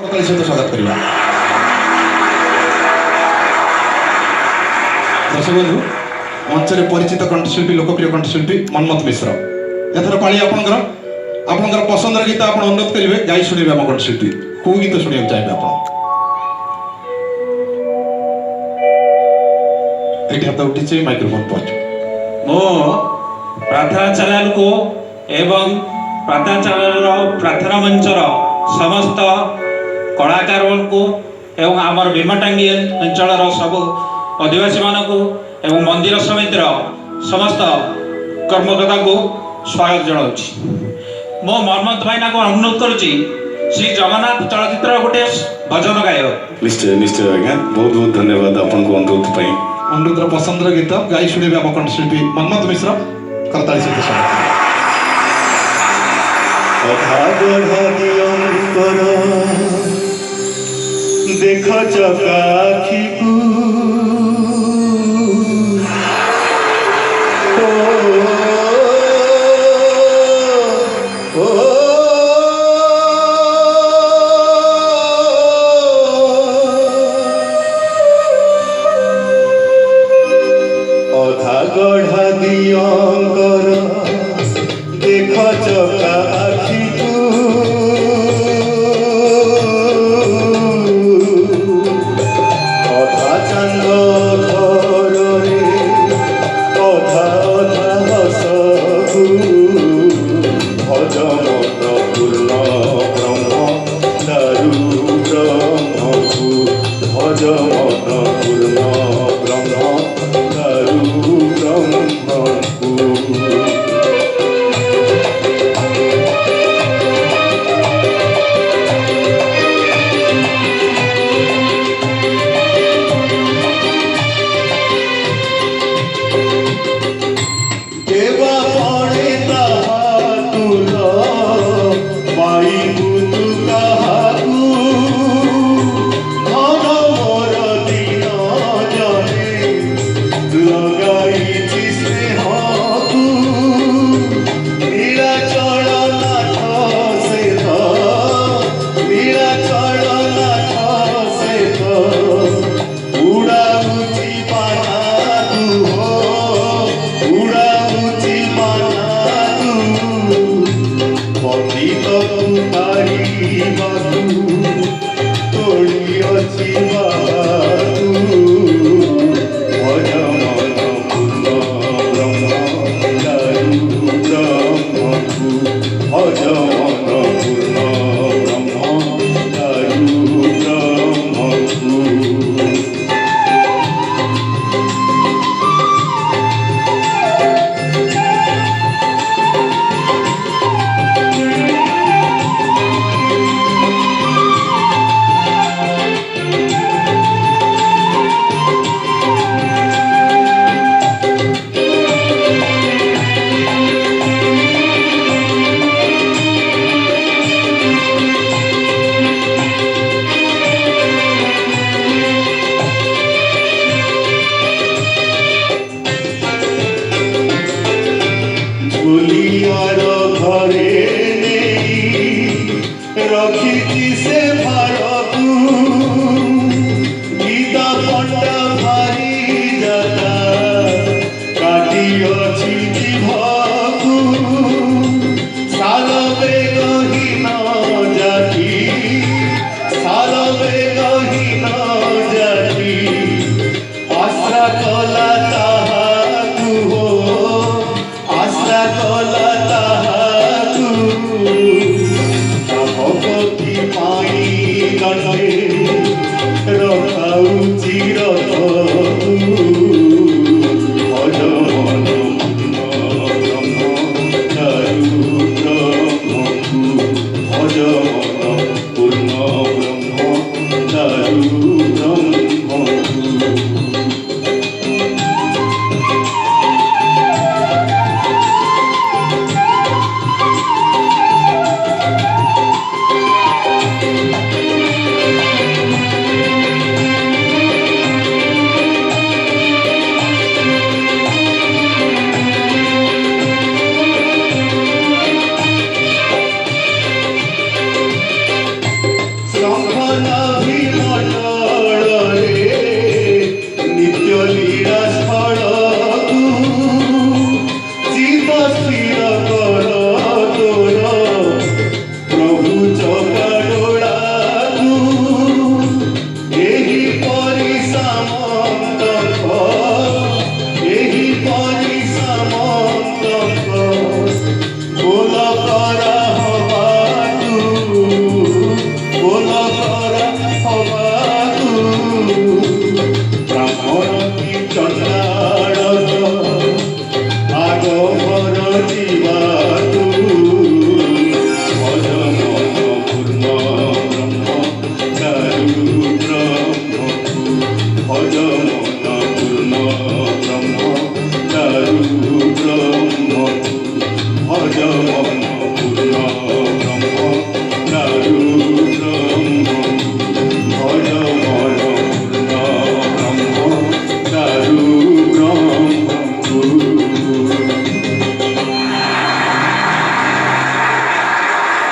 सहित स्वागत करवा दर्शक बंधु मंच में परिचित कंठशिल्पी लोकप्रिय कंठशिल्पी मनमथ मिश्र एथर पाली आपणकर पसंदर गीत आप अनुरोध करेंगे गाई शुणे आम कंठशिल्पी कौ गीत शुणा चाहिए आप हाथ उठी माइक्रोफोन पहुंच मो प्रार्थना चैनल को एवं प्रार्थना चैनल प्रार्थना मंचर समस्त कलाकार को एवं आमर भीमटांगी अंचल सब आदिवासी मान को एवं मंदिर समितिर समस्त कर्मकर्ता को स्वागत जनाऊँ मो मनमथ भाईना को अनुरोध करुच्ची श्री जगन्नाथ चलचित्र गोटे भजन गायक निश्चय निश्चय आज्ञा बहुत बहुत धन्यवाद आपन को अनुरोध पसंद गीत गाई शुणे आम कंठशिल्पी मनमथ मिश्र करताली सहित स्वागत देख चकाखी अधा गढ़ा दियंकर देख चकाखी अधा ଶଙ୍ଖ